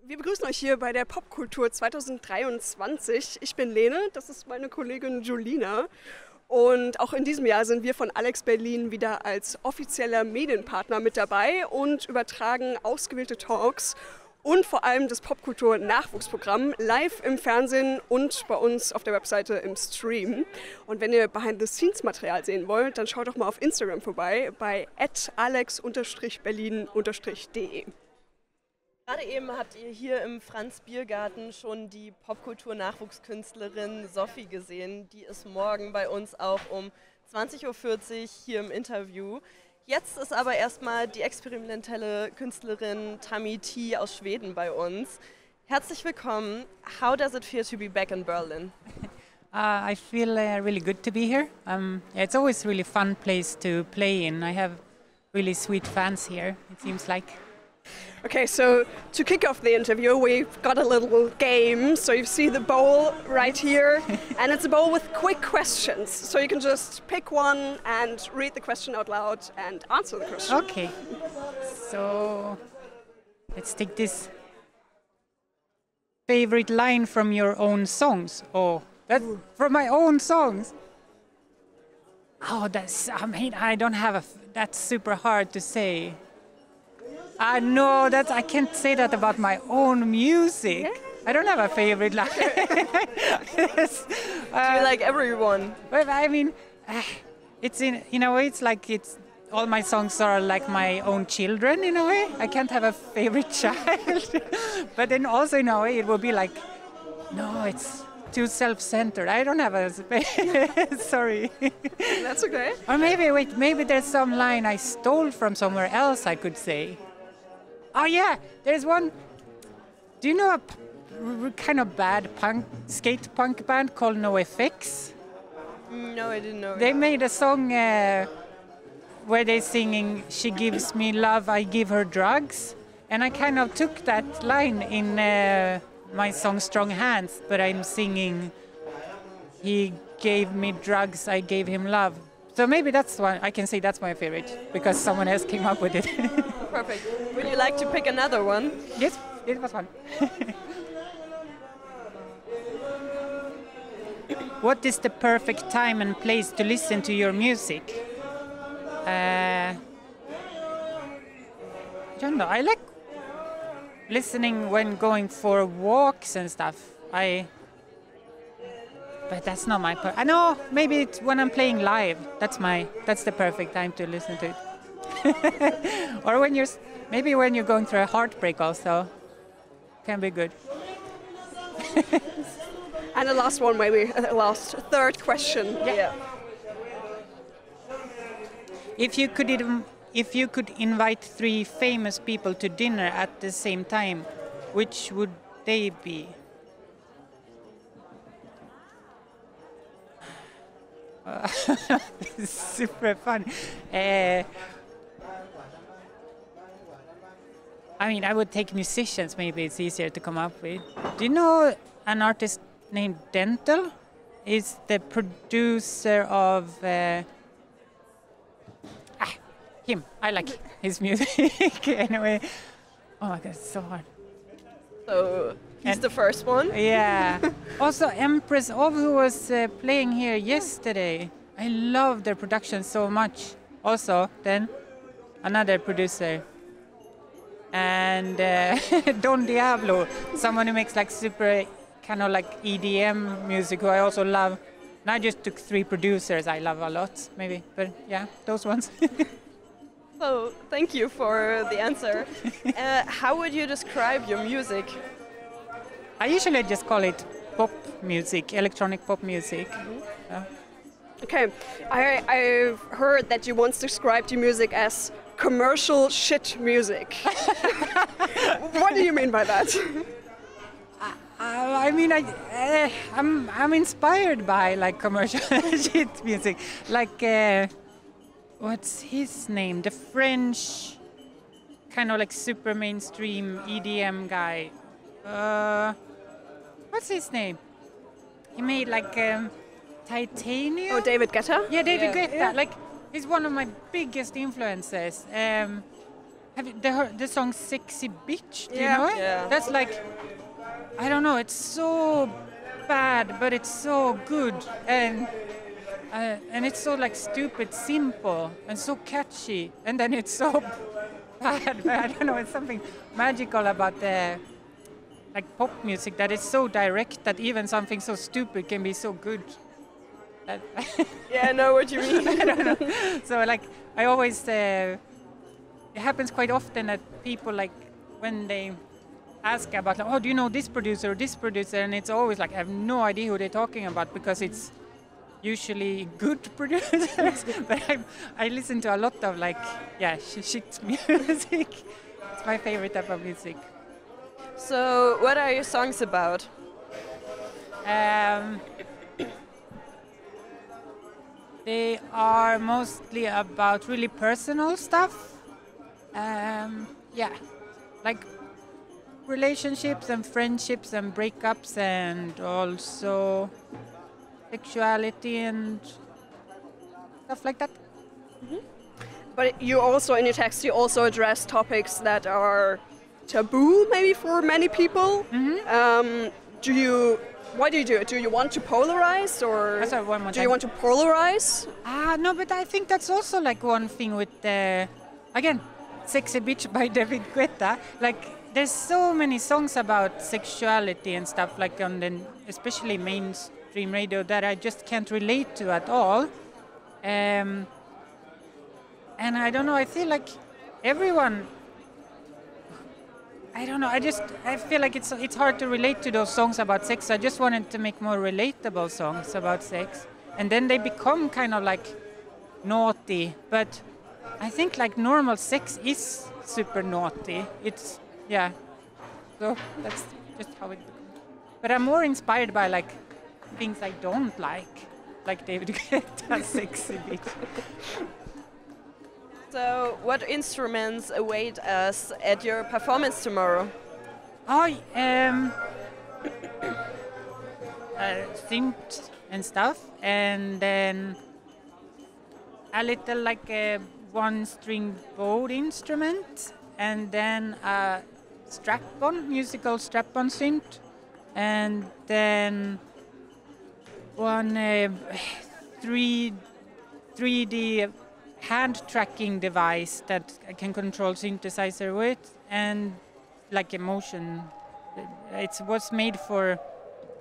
Wir begrüßen euch hier bei der Pop-Kultur 2023. Ich bin Lene, das ist meine Kollegin Julina. Und auch in diesem Jahr sind wir von ALEX Berlin wieder als offizieller Medienpartner mit dabei und übertragen ausgewählte Talks und vor allem das Pop-Kultur-Nachwuchsprogramm live im Fernsehen und bei uns auf der Webseite im Stream. Und wenn ihr Behind-the-Scenes-Material sehen wollt, dann schaut doch mal auf Instagram vorbei bei @alex-berlin_de. Gerade eben habt ihr hier im Franz-Biergarten schon die Popkultur-Nachwuchskünstlerin Sophie gesehen. Die ist morgen bei uns auch um 20:40 Uhr hier im Interview. Jetzt ist aber erstmal die experimentelle Künstlerin Tami T aus Schweden bei uns. Herzlich willkommen. How does it feel to be back in Berlin? I feel really good to be here. It's always a really fun place to play in. I have really sweet fans here, it seems like. Okay, so to kick off the interview, we've got a little game. So you see the bowl right here, and it's a bowl with quick questions. So you can just pick one and read the question out loud and answer the question. Okay, so let's take this. Favorite line from your own songs? Oh, that's from my own songs. Oh, I don't have that's super hard to say. No, I can't say that about my own music. Yeah. I don't have a favorite line. Do you like everyone? But I mean, it's all my songs are like my own children in a way. I can't have a favorite child. But then also in a way it would be like, no, it's too self-centered. I don't have a sorry. That's okay. Or maybe there's some line I stole from somewhere else I could say. Oh yeah, there's one. Do you know a kind of bad skate punk band called NoFX? No, I didn't know. They made a song where they're singing "She gives me love, I give her drugs," and I kind of took that line in my song "Strong Hands," but I'm singing "He gave me drugs, I gave him love." So maybe that's one. I can say that's my favorite because someone else came up with it. Perfect. Would you like to pick another one? Yes, it was fun. What is the perfect time and place to listen to your music? I don't know. I like listening when going for walks and stuff. But that's not my. I know. Maybe it's when I'm playing live. That's the perfect time to listen to it. Or when you're going through a heartbreak also, can be good. And the last one, maybe the last third question. Yeah. If you could invite 3 famous people to dinner at the same time, which would they be? This is super fun. I mean, I would take musicians. Maybe it's easier to come up with. Do you know an artist named Dental? He's the producer of him. I like his music anyway. Oh my god, it's so hard. So he's the first one? Yeah. Also, Empress of, who was playing here yesterday. I love their production so much. Also, then another producer. And Don Diablo, someone who makes like super kind of like EDM music, who I also love. And I just took 3 producers I love a lot, maybe. But yeah, those ones. So thank you for the answer. How would you describe your music? I usually just call it pop music, electronic pop music. Yeah. Okay, I've heard that you once described your music as commercial shit music. What do you mean by that? I mean, I'm inspired by like commercial shit music, like what's his name? The French kind of like super mainstream EDM guy. What's his name? He made like Titanium. Oh, David Guetta? Yeah, David Guetta. Yeah. Like, he's one of my biggest influences. have you heard the song "Sexy Bitch"? Do you Yeah. know it? Yeah. That's like, I don't know. It's so bad, but it's so good, and it's so like stupid, simple, and so catchy, and then it's so bad. But I don't know. It's something magical about the like pop music that it's so direct that even something so stupid can be so good. That Yeah, I know what you mean. I don't know. So like I always, it happens quite often that people like when they ask about like, oh, do you know this producer or this producer, and it's always like I have no idea who they're talking about because it's usually good producers. But I listen to a lot of like shit music. It's my favorite type of music. So, what are your songs about? They are mostly about really personal stuff. Like relationships and friendships and breakups, and also sexuality and stuff like that. But you also, in your text, you also address topics that are taboo, maybe for many people. Why do you do it? Do you want to polarize, or Sorry, one more do you time. want to polarize? No, but I think that's also like one thing with again, "Sexy Bitch" by David Guetta. Like, there's so many songs about sexuality and stuff, like on the especially mainstream radio, that I just can't relate to at all. And I don't know. I feel like everyone. I don't know. I feel like it's hard to relate to those songs about sex. I just wanted to make more relatable songs about sex, and then they become kind of like naughty. But I think like normal sex is super naughty. So that's just how it becomes. But I'm more inspired by like things I don't like David Guetta's "Sexy Bitch." So, what instruments await us at your performance tomorrow? Synth and stuff, and then a little like a one-string bowed instrument, and then a musical strap-on synth, and then one 3D hand tracking device that I can control synthesizer with, and like a motion. It was made for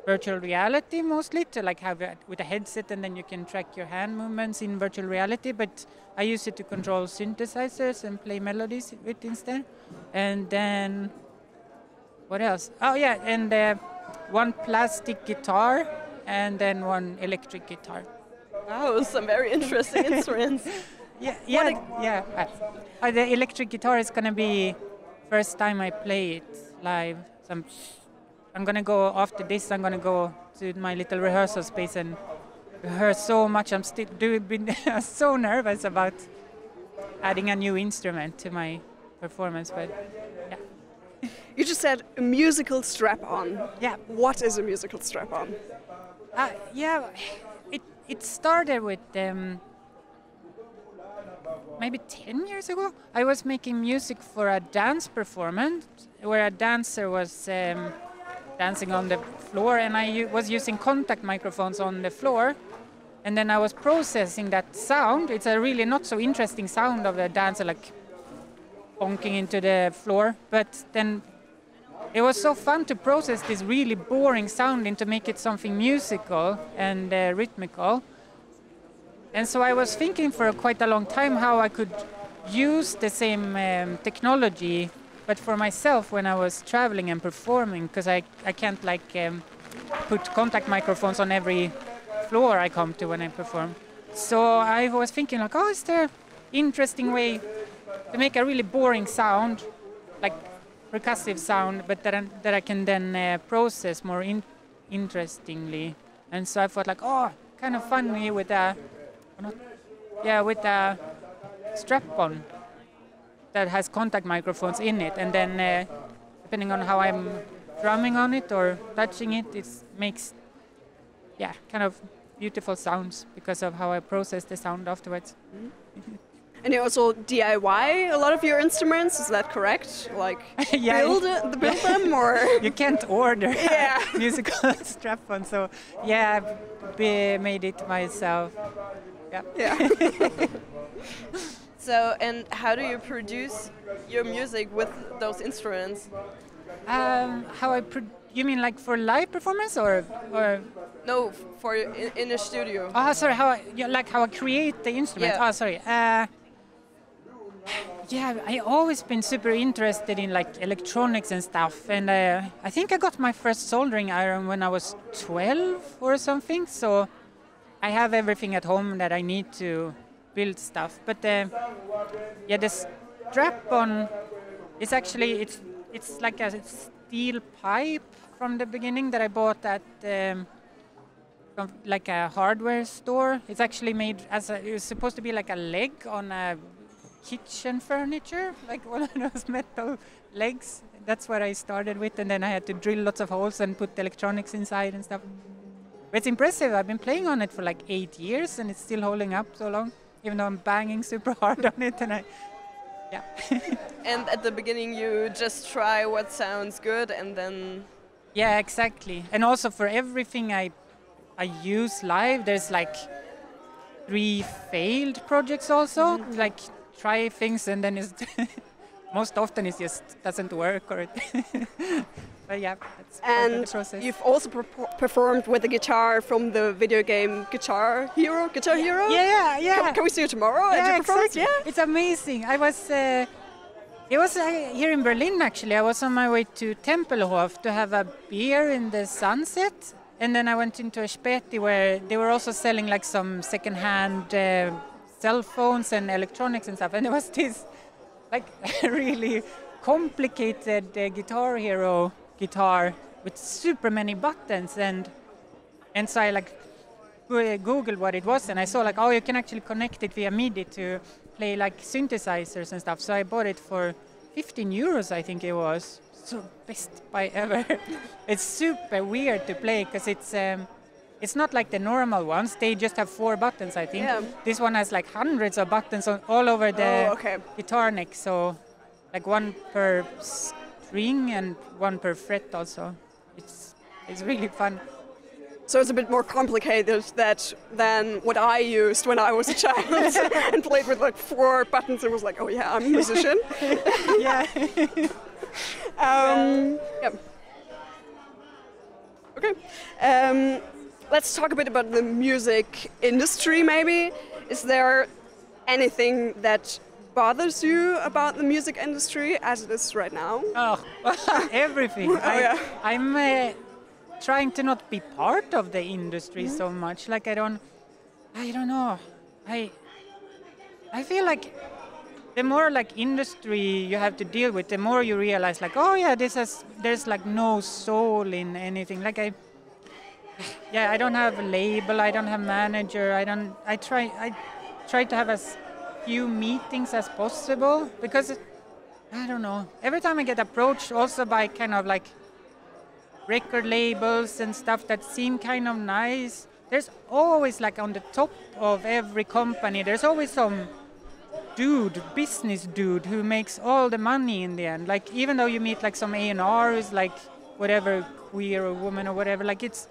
virtual reality mostly, to like have it with a headset, and then you can track your hand movements in virtual reality. But I use it to control synthesizers and play melodies with instead. And then what else? Oh yeah, and one plastic guitar, and then one electric guitar. Wow, some very interesting instruments. The electric guitar is gonna be first time I play it live. So I'm gonna go after this. I'm gonna go to my little rehearsal space and rehearse so much. I'm still so nervous about adding a new instrument to my performance. But yeah. You just said a musical strap-on. Yeah. What is a musical strap-on? It started with maybe 10 years ago. I was making music for a dance performance where a dancer was dancing on the floor, and I was using contact microphones on the floor, and then I was processing that sound. It's a really not so interesting sound of a dancer like bonking into the floor, but then it was so fun to process this really boring sound and to make it something musical and rhythmical. And so I was thinking for quite a long time how I could use the same technology, but for myself when I was traveling and performing, because I can't like put contact microphones on every floor I come to when I perform. So I was thinking like, is there interesting way to make a really boring sound, like percussive sound, but that I can then process more interestingly. And so I thought like, kind of funny with a strap-on that has contact microphones in it, and then depending on how I'm drumming on it or touching it, it makes kind of beautiful sounds because of how I process the sound afterwards. And you also DIY a lot of your instruments, is that correct? Like Yeah. build them or? You can't order Yeah. musical strap-on, so yeah, I made it myself. Yeah. Yeah. So, and how do you produce your music with those instruments? You mean like for live performance or? No, for in a studio. Oh, sorry. How I create the instrument? Yeah. Oh, sorry. Yeah, I always been super interested in like electronics and stuff, and I think I got my first soldering iron when I was 12 or something. So I have everything at home that I need to build stuff. But yeah, the strap-on is actually it's like a steel pipe from the beginning that I bought at from like a hardware store. It's actually made it was supposed to be like a leg on a kitchen furniture, like one of those metal legs. That's what I started with, and then I had to drill lots of holes and put electronics inside and stuff. But it's impressive. I've been playing on it for like 8 years, and it's still holding up so long, even though I'm banging super hard on it. And yeah. And at the beginning, you just try what sounds good, and then. Yeah, exactly. And also for everything I use live, there's like 3 failed projects also. Like try things and then it's most often it just doesn't work or but yeah, that's part of the process. You've also performed with the guitar from the video game Guitar Hero? Yeah. Can we see you tomorrow? Yeah, Exactly. Yeah, it's amazing. I was it was here in Berlin actually. I was on my way to Tempelhof to have a beer in the sunset, and then I went into a Späti where they were also selling like some second-hand cell phones and electronics and stuff, and there was this like really complicated Guitar Hero guitar with super many buttons, and so I like googled what it was, and I saw like, oh, you can actually connect it via MIDI to play like synthesizers and stuff. So I bought it for 15 euros, I think it was. So best buy ever. It's super weird to play because it's not like the normal ones. They just have 4 buttons, I think. Yeah. This one has like hundreds of buttons all over the okay. guitar neck. So like 1 per string and 1 per fret also. It's really fun. So it's a bit more complicated than what I used when I was a child and played with like 4 buttons and was like, oh yeah, I'm a musician. Yeah. Yeah. Okay. Let's talk a bit about the music industry maybe. Is there anything that bothers you about the music industry as it is right now? Oh, everything. I'm trying to not be part of the industry so much. Like I don't know. I feel like the more like industry you have to deal with, the more you realize like, oh yeah, there's like no soul in anything. Like I don't have a label, I don't have manager, I try to have as few meetings as possible because I don't know. Every time I get approached also by kind of like record labels and stuff that seem kind of nice, there's always like on the top of every company, there's always some business dude who makes all the money in the end. Like even though you meet like some A&R who's like whatever, queer or woman or whatever, like it's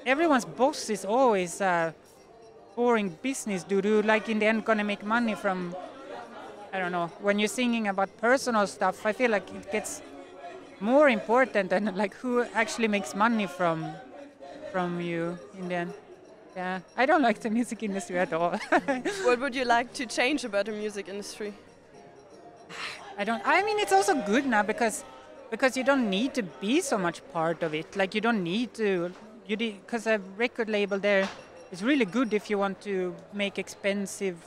everyone's boss is always a boring business dude who like in the end gonna make money from, I don't know, when you're singing about personal stuff, I feel like it gets more important than like who actually makes money from you in the end. Yeah, I don't like the music industry at all. What would you like to change about the music industry? I mean, it's also good now because you don't need to be so much part of it. Like you don't need to, because a record label there is really good if you want to make expensive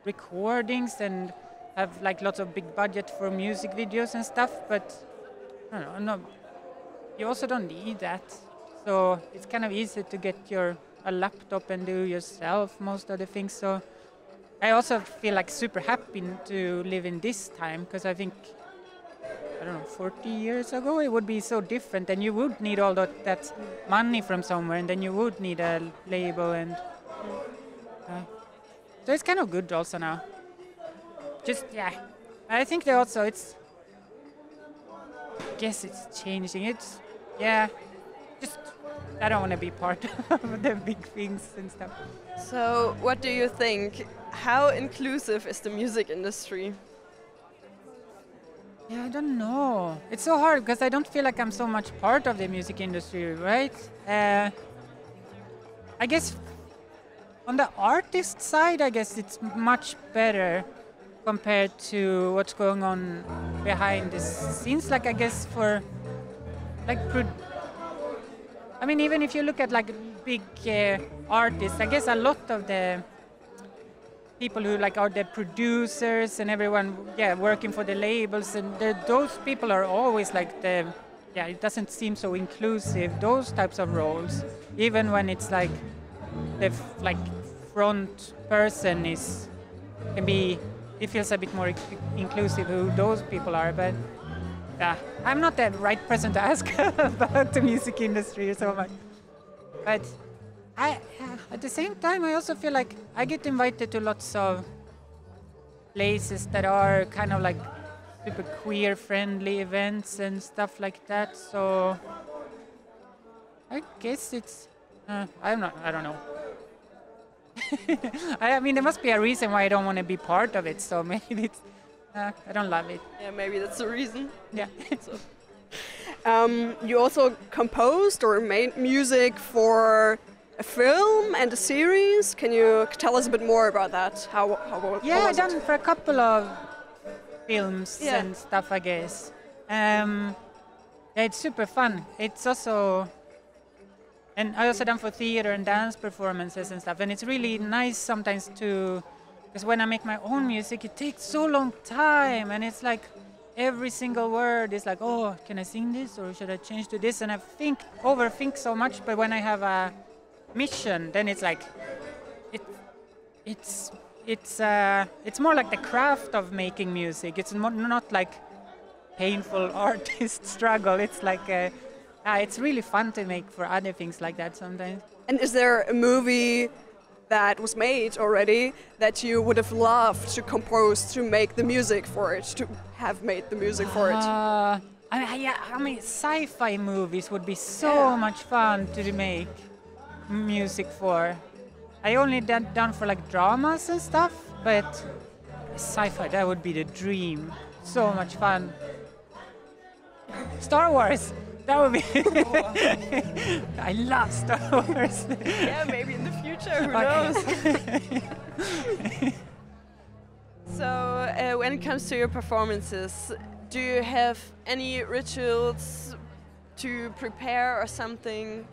recordings and have like lots of big budget for music videos and stuff. But I don't know, you also don't need that. So it's kind of easy to get a laptop and do yourself most of the things. So I also feel like super happy to live in this time because I think, I don't know, 40 years ago it would be so different and you would need all that money from somewhere and then you would need a label and so it's kind of good also now. just, yeah. I think that also it's, I guess it's changing. It's, yeah, just, I don't want to be part of the big things and stuff. So, what do you think? How inclusive is the music industry? Yeah, I don't know. It's so hard because I don't feel like I'm so much part of the music industry, right? I guess on the artist side, I guess it's much better compared to what's going on behind the scenes. Like, I guess for, like, I mean, even if you look at like big artists, I guess a lot of the people who like are the producers and everyone, yeah, working for the labels, and those people are always like the, yeah, it doesn't seem so inclusive, those types of roles, even when it's like the like front person can be, it feels a bit more inclusive who those people are, but I'm not the right person to ask about the music industry so much. But at the same time, I also feel like I get invited to lots of places that are kind of like super queer-friendly events and stuff like that. So I guess it's, I don't know. I mean, there must be a reason why I don't want to be part of it. So maybe it's, I don't love it. Yeah, maybe that's the reason. Yeah. So. You also composed or made music for a film and a series. Can you tell us a bit more about that? How yeah, how I've done for a couple of films Yeah. and stuff, I guess. Yeah, it's super fun. It's also, and I also done for theater and dance performances and stuff. And it's really nice sometimes to, because when I make my own music, it takes so long time, and it's like every single word is like, oh, can I sing this or should I change to this? And I overthink so much. But when I have a mission, then it's like, it's more like the craft of making music. It's not like painful artist struggle. It's like it's really fun to make for other things like that sometimes. And is there a movie that was made already that you would have loved to compose, to make the music for it, to have made the music for it? I mean, sci-fi movies would be so much fun to make music for. I only done for like dramas and stuff, but sci-fi, that would be the dream. So much fun. Star Wars, that would be. I love Star Wars. Yeah, maybe in the future, who knows? So, when it comes to your performances, do you have any rituals to prepare or something?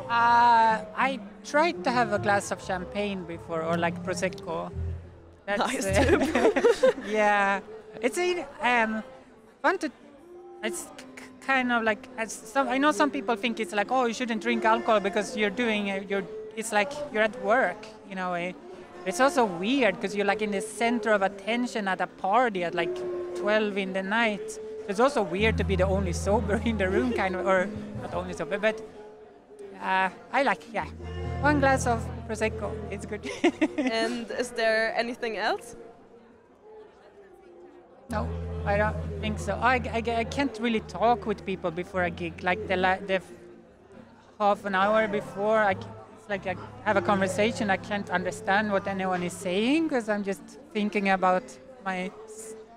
I tried to have a glass of champagne before, or like Prosecco. That's, Nice tip. yeah, it's fun to. It's kind of like, I know some people think it's like, oh, you shouldn't drink alcohol because you're doing it's like you're at work, you know. It's also weird because you're like in the center of attention at a party at like 12 in the night. It's also weird to be the only sober in the room, kind of, or not only sober, but I like, yeah, one glass of Prosecco, it's good. And is there anything else? No, I don't think so. I can't really talk with people before a gig. Like the half an hour before, it's like I have a conversation. I can't understand what anyone is saying because I'm just thinking about my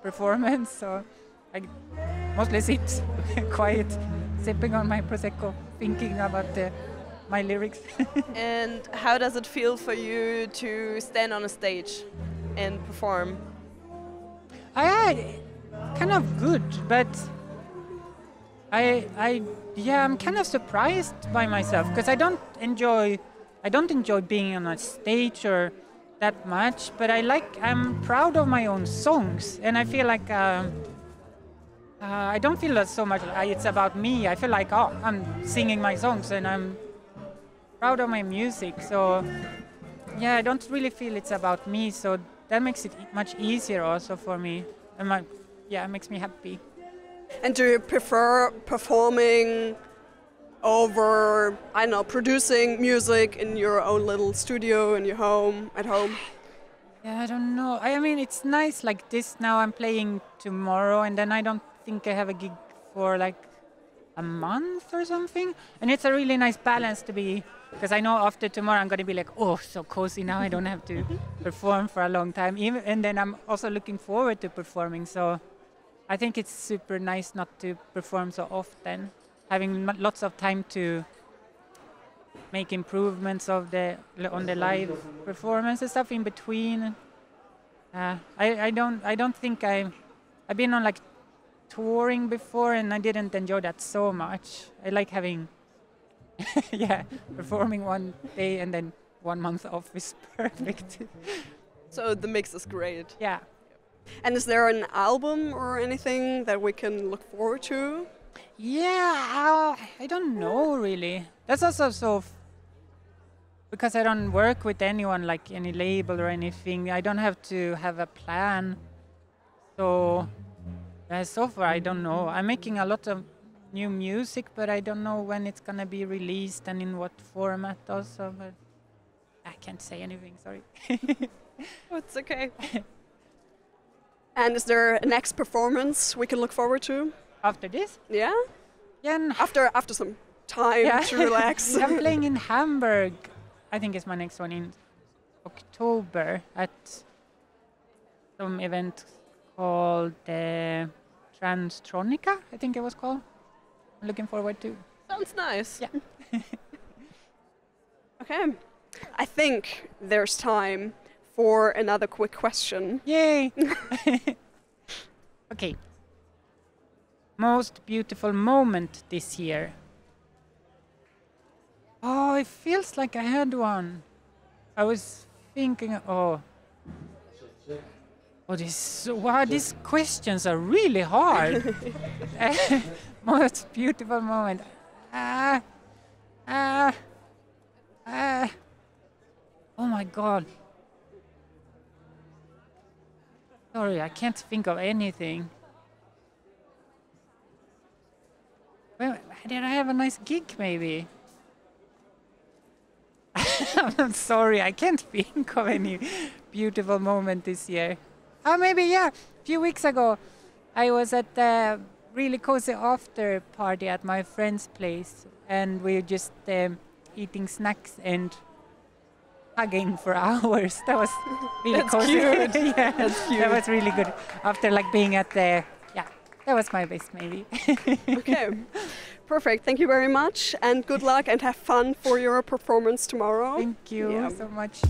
performance. So I mostly sit quiet, sipping on my Prosecco, thinking about my lyrics. And how does it feel for you to stand on a stage and perform? Kind of good, but I'm kind of surprised by myself because I don't enjoy being on a stage or that much, but I'm proud of my own songs, and I feel like I don't feel that so much it's about me. I feel like, oh, I'm singing my songs and I'm proud of my music, so yeah, I don't really feel it's about me, so that makes it much easier also for me. And it makes me happy. And do you prefer performing over, I don't know, producing music in your own little studio in your home, at home? Yeah, I don't know. I mean, it's nice like this. Now I'm playing tomorrow, and then I don't think I have a gig for like a month or something. And it's a really nice balance to be, because I know after tomorrow I'm going to be like, oh, so cozy now. I don't have to perform for a long time. And then I'm also looking forward to performing. So I think it's super nice not to perform so often, having lots of time to make improvements on the live performance and stuff in between. I don't think I've been on like touring before, and I didn't enjoy that so much. I like having performing one day and then 1 month off is perfect. So the mix is great. Yeah. And is there an album or anything that we can look forward to? Yeah, I don't know really. That's also because I don't work with anyone, like any label or anything. I don't have to have a plan. So so far I don't know. I'm making a lot of new music, but I don't know when it's gonna be released and in what format also. But I can't say anything. Sorry. Oh, it's okay. And is there a next performance we can look forward to? After this? Yeah? Yeah. After some time to relax. I'm playing in Hamburg. I think it's my next one in October at some event called Transtronica, I think it was called. I'm looking forward to. Sounds nice. Yeah. Okay. I think there's time for another quick question. Yay! Okay. Most beautiful moment this year? Oh, it feels like I had one. I was thinking, these questions are really hard. Most beautiful moment. Oh my God. Sorry, I can't think of anything. Well, did I have a nice gig maybe? I'm sorry, I can't think of any beautiful moment this year. Oh, maybe, yeah. A few weeks ago, I was at a really cozy after party at my friend's place, and we were just eating snacks and hugging for hours. That was really That's cozy. cute. Yeah, That's cute. that was really good. After like being at the, that was my best maybe. Okay. Perfect. Thank you very much, and good luck and have fun for your performance tomorrow. Thank you Yeah. so much.